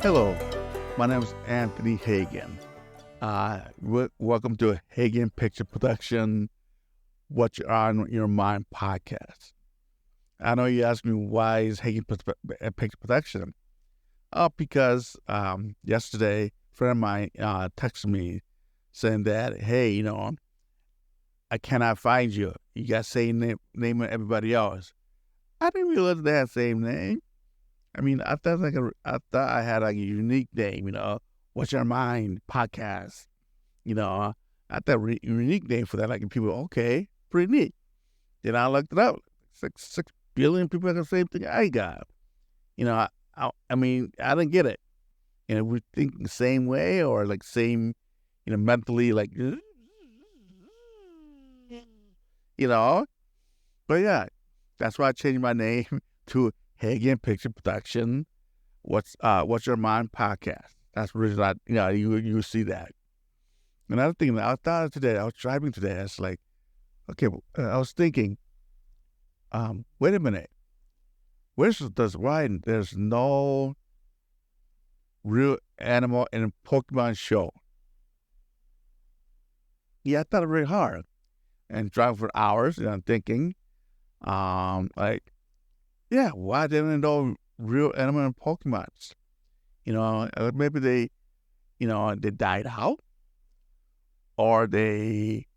Hello, my name is Anthony Hagen. Welcome to Hagen Picture Production, What's on Your Mind podcast. I know you asked me why is Hagen Picture Production? Because yesterday, a friend of mine texted me saying that, hey, I cannot find you. You got the same name as everybody else. I didn't realize they had the same name. I mean, I thought I had like a unique name, What's Your Mind podcast. I thought unique name for that. Like people, okay, pretty neat. Then I looked it up. 6 billion people have the same thing I got. I mean, I didn't get it. We think the same way or like same, mentally, like, But yeah, that's why I changed my name to Hagen Picture Production. What's Your Mind podcast? That's the reason you see that. Another thing, I thought today, I was driving today. I was like, okay, I was thinking, wait a minute. There's no real animal in a Pokemon show. Yeah, I thought it really hard. And driving for hours, and I'm thinking, why didn't know real animal in Pokemons? Maybe they died out, or they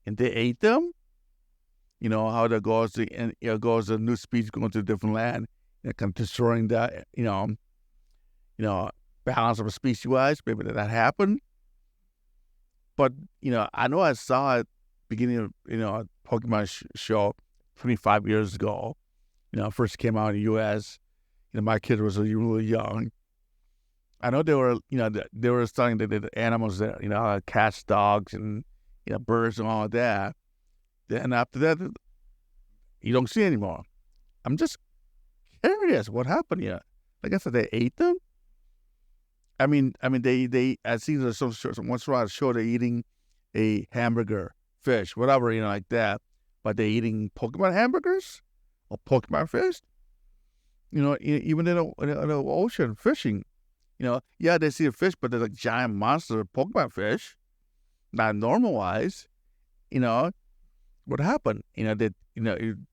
ate them. How that goes, and goes a new species going to a different land, and kind of destroying that, balance of a species wise. Maybe that happened. But I know I saw it beginning of a Pokemon show 25 years ago. First came out in the U.S. My kid was really young. I know they were starting to the animals there, cats, dogs, and birds and all of that. Then after that, you don't see anymore. I'm just curious what happened here. Like I said, they ate them. I mean, they. I see there's some once in a while show they're eating a hamburger, fish, whatever, like that. But they're eating Pokemon hamburgers or Pokemon fish. Even in the ocean fishing. They see a fish, but they're like giant monster Pokemon fish, not normal wise. What happened? It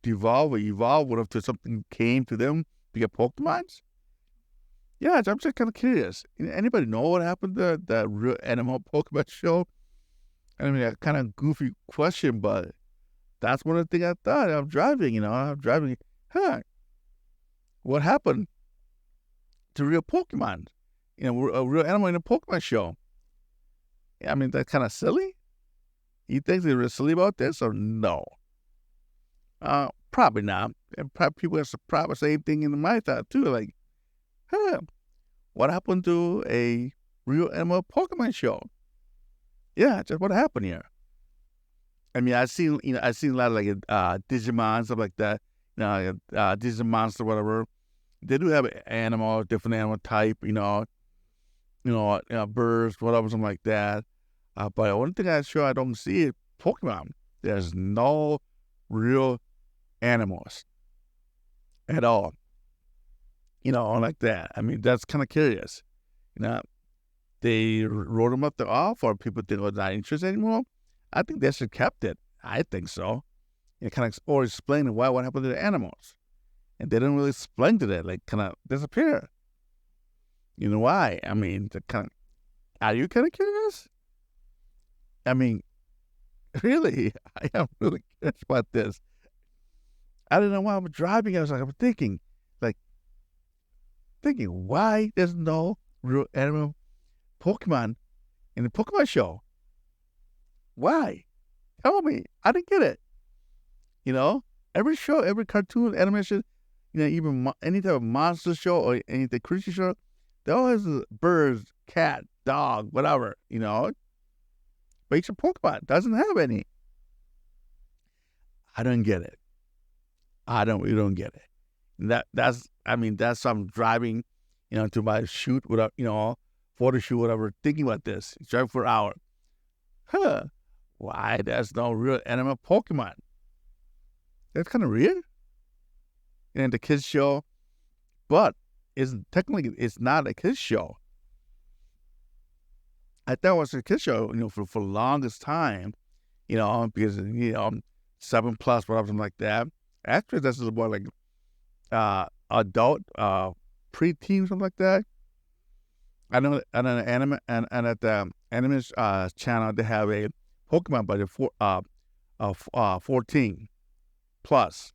evolved until something came to them to get Pokemons. Yeah, I'm just kind of curious. Anybody know what happened to that real animal Pokemon show? I mean, a kind of goofy question, but that's one of the things I thought. I'm driving. What happened to real Pokemon? A real animal in a Pokemon show. I mean, that's kind of silly. You think they're silly about this or no? Probably not. And probably people have the same thing in my thought too. Like, what happened to a real animal Pokemon show? Yeah, just what happened here. I mean, I've seen a lot of like Digimon, stuff like that. Digimon or whatever. They do have different animal type. Birds, whatever, something like that. But one thing I don't see is Pokemon. There's no real animals at all. Like that. I mean, that's kind of curious. They wrote them up off, or people think they're not interested anymore. I think they should kept it. I think so. Or explain what happened to the animals. And they didn't really explain to that, like kind of disappear. Why? I mean, are you kind of curious? I mean, really, I am really curious about this. I don't know why I'm driving. I was thinking, why there's no real animal Pokemon in the Pokemon show? Why? Tell me. I didn't get it. Every show, every cartoon, animation, even any type of monster show or any type of creature show, they always have birds, cat, dog, whatever, But each Pokemon doesn't have any. I don't get it. We don't get it. And that's I'm driving, to my shoot, without, photo shoot, whatever, thinking about this. Driving for an hour. Why there's no real animal Pokemon? That's kind of weird. And the kids show, but it's technically it's not a kids show. I thought it was a kids show, for the longest time, because 7+ whatever, something like that. Actually, that's a little more like adult, preteen, something like that. I know, and an anime, and at the anime channel, they have a Pokemon, but it's 14 plus,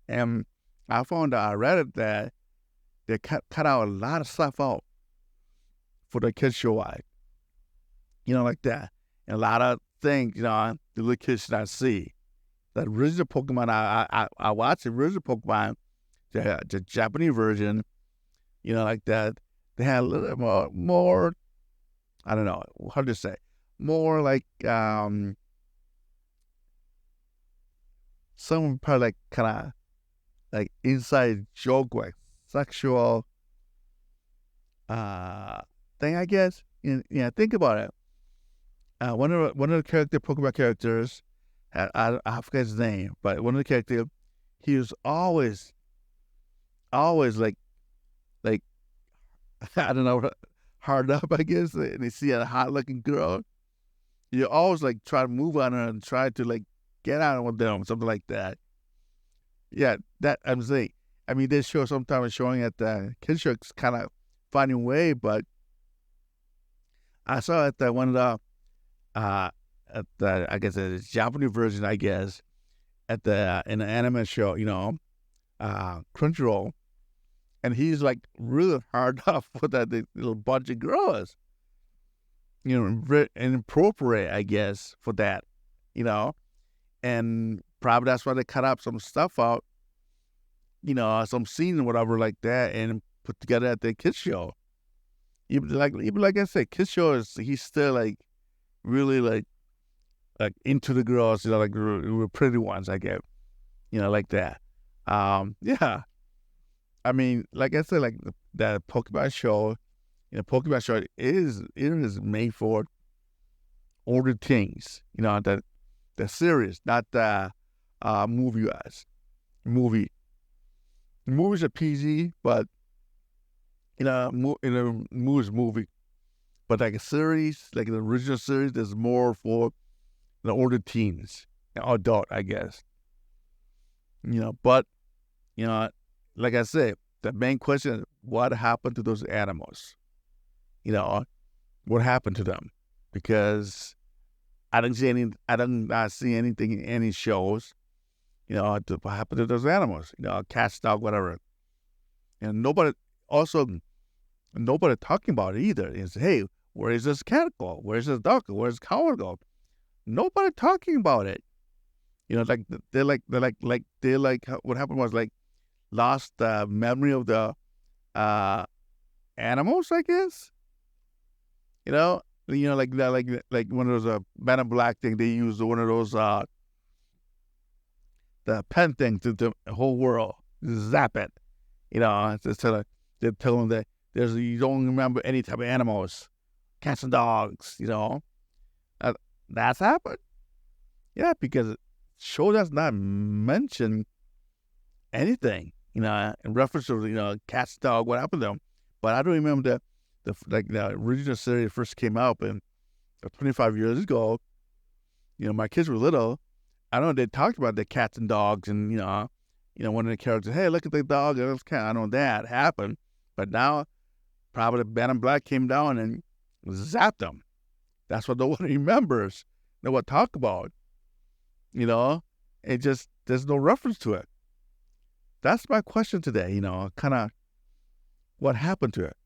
and I found out, I read it, that they cut out a lot of stuff out for the kids show, like that, and a lot of things, the little kids should not see. The original Pokemon, I watched the original Pokemon, the Japanese version, like that. They had a little more, I don't know, how to say, more like, some probably like kind of like inside joke, like sexual thing, I guess. Think about it. One of the Pokemon characters, I forget his name, but one of the characters, he was always like I don't know, hard up, I guess, and they see a hot looking girl. You always like try to move on her and try to like get out with them, something like that. Yeah, that I'm saying. I mean, this show sometimes showing at the kids show, it's kind of funny way, but I saw at the one of the at the, I guess the Japanese version, I guess, at the in the anime show, Crunchyroll, and he's like really hard up for that little bunch of girls, inappropriate, I guess, for that, and probably that's why they cut up some stuff out, some scene or whatever like that, and put together at the kids show. Even like I said, kids show he's still like really like into the girls, like the pretty ones, I guess, like that. Yeah. I mean, like I said, like that Pokemon show, Pokemon show is made for older teens, the series, not the movie wise. Movies are PG, but movie, but like a series, like an original series, there's more for the older teens, adult, I guess. But like I said, the main question is what happened to those animals? What happened to them? Because I did not see anything in any shows, what happened to those animals, cats, dog, whatever. And nobody talking about it either. Is, hey, where is this cat go? Where's this dog go? Where's cow go? Nobody talking about it. Like what happened was like lost the memory of the animals, I guess. Like one of those Men in Black thing. They use one of those the pen thing to the whole world, zap it. They tell them that you don't remember any type of animals, cats and dogs. That's happened. Yeah, because show does not mention anything, in reference to cats, dog, what happened to them. But I don't remember the original series first came out, and 25 years ago, my kids were little. I know they talked about the cats and dogs, and one of the characters, hey, look at the dog and this cat. I know that happened, but now probably the Men in Black came down and zapped them. That's what no one remembers. No one talk about. It just there's no reference to it. That's my question today. Kind of what happened to it.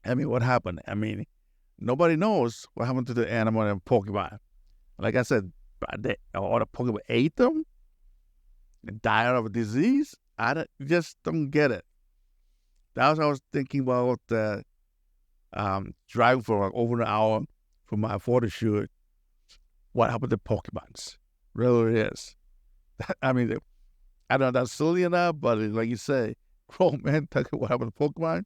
I mean, what happened? I mean, nobody knows what happened to the animal in Pokemon. Like I said, all the Pokemon ate them and died of a disease. Just don't get it. That was I was thinking about driving for like over an hour for my photo shoot. What happened to Pokemons? Really it is. I mean, I don't know that's silly enough, but like you say, grown man talking what happened to Pokemon.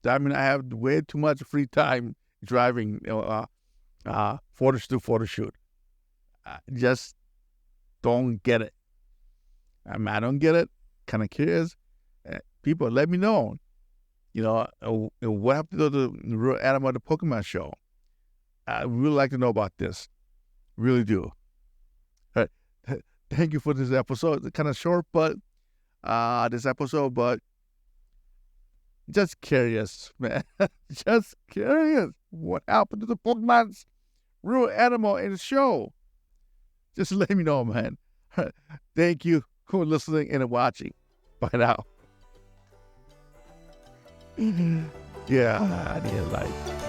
I mean, I have way too much free time driving, photo shoot. I just don't get it. I don't get it. Kind of curious. people, let me know. What happened to the real animal at the Pokemon show? I really like to know about this. Really do. All right. Thank you for this episode. It's kind of short, but just curious, man. Just curious. What happened to the Pokemon's real animal in the show? Just let me know, man. Thank you for listening and watching. Bye now. Yeah, I need a light.